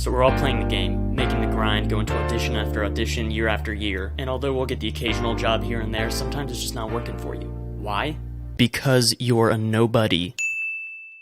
So we're all playing the game, making the grind, going to audition after audition, year after year, and although we'll get the occasional job here and there, sometimes it's just not working for you. Why? Because you're a nobody.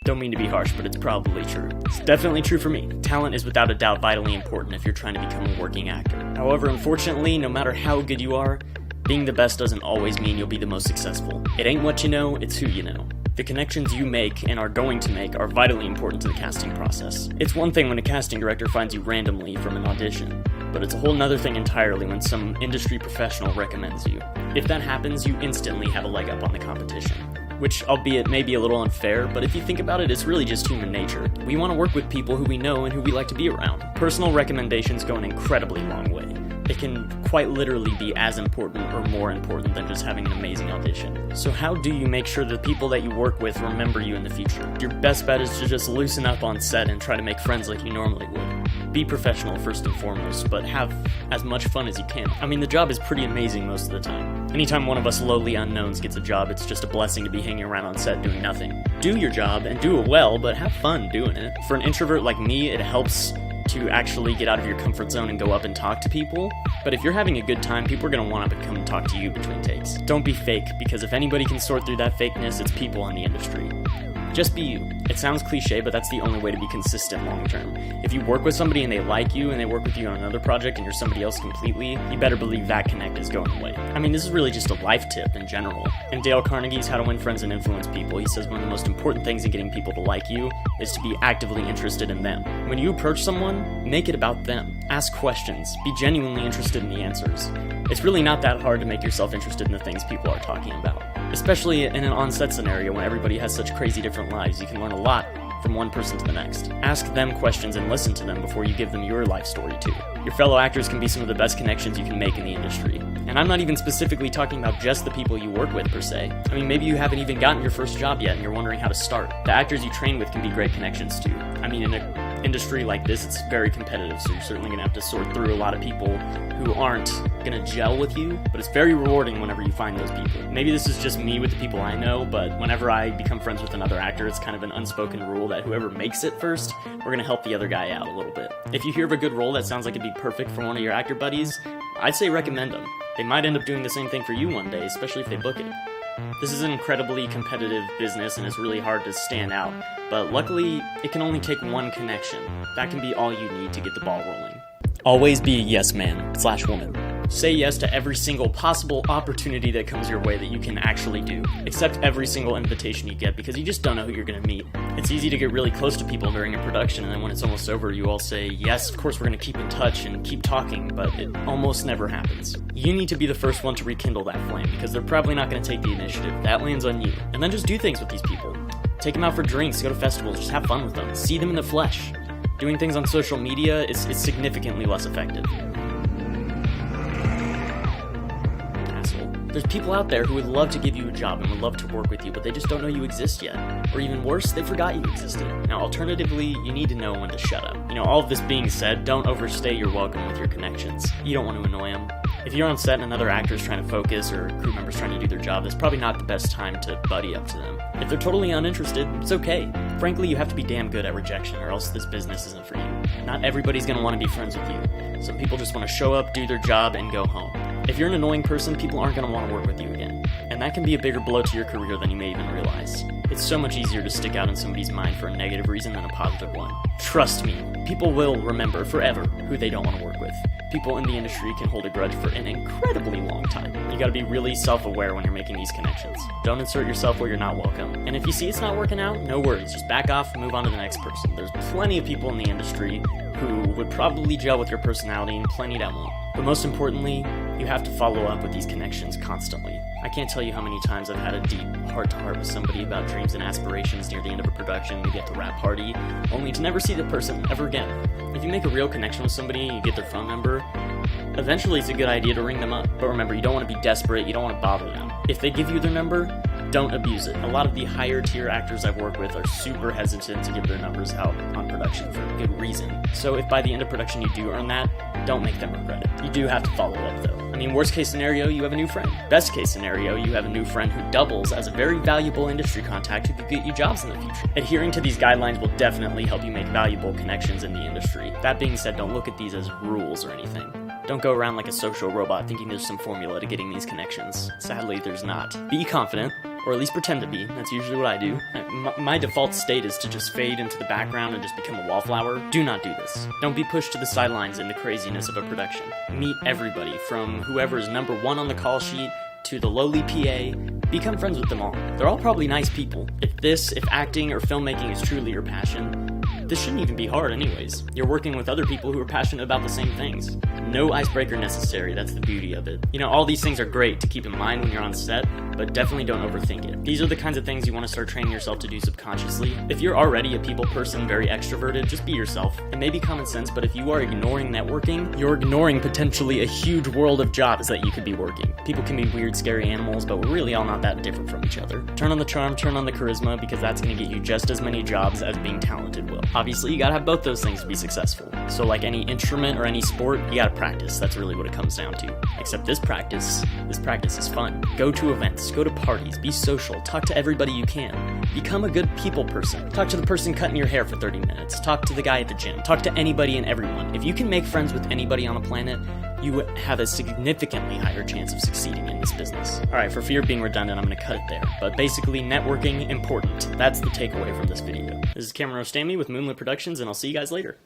Don't mean to be harsh, but it's probably true. It's definitely true for me. Talent is without a doubt vitally important if you're trying to become a working actor. However, unfortunately, no matter how good you are, being the best doesn't always mean you'll be the most successful. It ain't what you know, it's who you know. The connections you make and are going to make are vitally important to the casting process. It's one thing when a casting director finds you randomly from an audition, but it's a whole nother thing entirely when some industry professional recommends you. If that happens, you instantly have a leg up on the competition. Which, albeit may be a little unfair, but if you think about it, it's really just human nature. We want to work with people who we know and who we like to be around. Personal recommendations go an incredibly long way. It can quite literally be as important or more important than just having an amazing audition. So how do you make sure the people that you work with remember you in the future? Your best bet is to just loosen up on set and try to make friends like you normally would. Be professional first and foremost, but have as much fun as you can. I mean, the job is pretty amazing most of the time. Anytime one of us lowly unknowns gets a job, it's just a blessing to be hanging around on set doing nothing. Do your job and do it well, but have fun doing it. For an introvert like me, it helps to actually get out of your comfort zone and go up and talk to people. But if you're having a good time, people are going to want to come and talk to you between takes. Don't be fake, because if anybody can sort through that fakeness, it's people in the industry. Just be you. It sounds cliche, but that's the only way to be consistent long term. If you work with somebody and they like you and they work with you on another project and you're somebody else completely, you better believe that connect is going away. I mean, this is really just a life tip in general. In Dale Carnegie's How to Win Friends and Influence People, he says one of the most important things in getting people to like you is to be actively interested in them. When you approach someone, make it about them. Ask questions. Be genuinely interested in the answers. It's really not that hard to make yourself interested in the things people are talking about. Especially in an on-set scenario when everybody has such crazy different lives, you can learn a lot from one person to the next. Ask them questions and listen to them before you give them your life story too. Your fellow actors can be some of the best connections you can make in the industry. And I'm not even specifically talking about just the people you work with per se. I mean, maybe you haven't even gotten your first job yet and you're wondering how to start. The actors you train with can be great connections too. I mean, in an industry like this, it's very competitive, so you're certainly going to have to sort through a lot of people who aren't going to gel with you, but it's very rewarding whenever you find those people. Maybe this is just me with the people I know, but whenever I become friends with another actor, it's kind of an unspoken rule that whoever makes it first, we're going to help the other guy out a little bit. If you hear of a good role that sounds like it'd be perfect for one of your actor buddies, I'd say recommend them. They might end up doing the same thing for you one day, especially if they book it. This is an incredibly competitive business and it's really hard to stand out, but luckily, it can only take one connection. That can be all you need to get the ball rolling. Always be a yes man/woman. Say yes to every single possible opportunity that comes your way that you can actually do. Accept every single invitation you get because you just don't know who you're going to meet. It's easy to get really close to people during a production and then when it's almost over you all say, yes, of course we're going to keep in touch and keep talking, but it almost never happens. You need to be the first one to rekindle that flame because they're probably not going to take the initiative. That lands on you. And then just do things with these people. Take them out for drinks, go to festivals, just have fun with them. See them in the flesh. Doing things on social media is significantly less effective. There's people out there who would love to give you a job and would love to work with you, but they just don't know you exist yet. Or even worse, they forgot you existed. Now, alternatively, you need to know when to shut up. All of this being said, don't overstay your welcome with your connections. You don't want to annoy them. If you're on set and another actor is trying to focus or a crew member's trying to do their job, that's probably not the best time to buddy up to them. If they're totally uninterested, it's okay. Frankly, you have to be damn good at rejection or else this business isn't for you. Not everybody's going to want to be friends with you. Some people just want to show up, do their job, and go home. If you're an annoying person, people aren't going to want to work with you again. And that can be a bigger blow to your career than you may even realize. It's so much easier to stick out in somebody's mind for a negative reason than a positive one. Trust me, people will remember forever who they don't want to work with. People in the industry can hold a grudge for an incredibly long time. You gotta be really self-aware when you're making these connections. Don't insert yourself where you're not welcome. And if you see it's not working out, no worries. Just back off and move on to the next person. There's plenty of people in the industry who would probably gel with your personality and plenty that won't. But most importantly, you have to follow up with these connections constantly. I can't tell you how many times I've had a deep heart-to-heart with somebody about dreams and aspirations near the end of a production, maybe at the wrap party, only to never see the person ever again. If you make a real connection with somebody and you get their phone number, eventually it's a good idea to ring them up. But remember, you don't want to be desperate, you don't want to bother them. If they give you their number, don't abuse it. A lot of the higher tier actors I've worked with are super hesitant to give their numbers out on production for a good reason. So if by the end of production you do earn that, don't make them regret it. You do have to follow up though. I mean, worst case scenario, you have a new friend. Best case scenario, you have a new friend who doubles as a very valuable industry contact who could get you jobs in the future. Adhering to these guidelines will definitely help you make valuable connections in the industry. That being said, don't look at these as rules or anything. Don't go around like a social robot thinking there's some formula to getting these connections. Sadly, there's not. Be confident, or at least pretend to be. That's usually what I do. My default state is to just fade into the background and just become a wallflower. Do not do this. Don't be pushed to the sidelines in the craziness of a production. Meet everybody, from whoever's number one on the call sheet to the lowly PA. Become friends with them all. They're all probably nice people. If acting or filmmaking is truly your passion, this shouldn't even be hard anyways. You're working with other people who are passionate about the same things. No icebreaker necessary, that's the beauty of it. You know, all these things are great to keep in mind when you're on set, but definitely don't overthink it. These are the kinds of things you want to start training yourself to do subconsciously. If you're already a people person, very extroverted, just be yourself. It may be common sense, but if you are ignoring networking, you're ignoring potentially a huge world of jobs that you could be working. People can be weird, scary animals, but we're really all not that different from each other. Turn on the charm, turn on the charisma, because that's going to get you just as many jobs as being talented will. Obviously, you gotta have both those things to be successful. So like any instrument or any sport, you gotta practice. That's really what it comes down to. Except this practice is fun. Go to events, go to parties, be social, talk to everybody you can. Become a good people person. Talk to the person cutting your hair for 30 minutes. Talk to the guy at the gym. Talk to anybody and everyone. If you can make friends with anybody on the planet, you have a significantly higher chance of succeeding in this business. Alright, for fear of being redundant, I'm going to cut it there. But basically, networking, important. That's the takeaway from this video. This is Cameron Ostami with Moonlit Productions, and I'll see you guys later.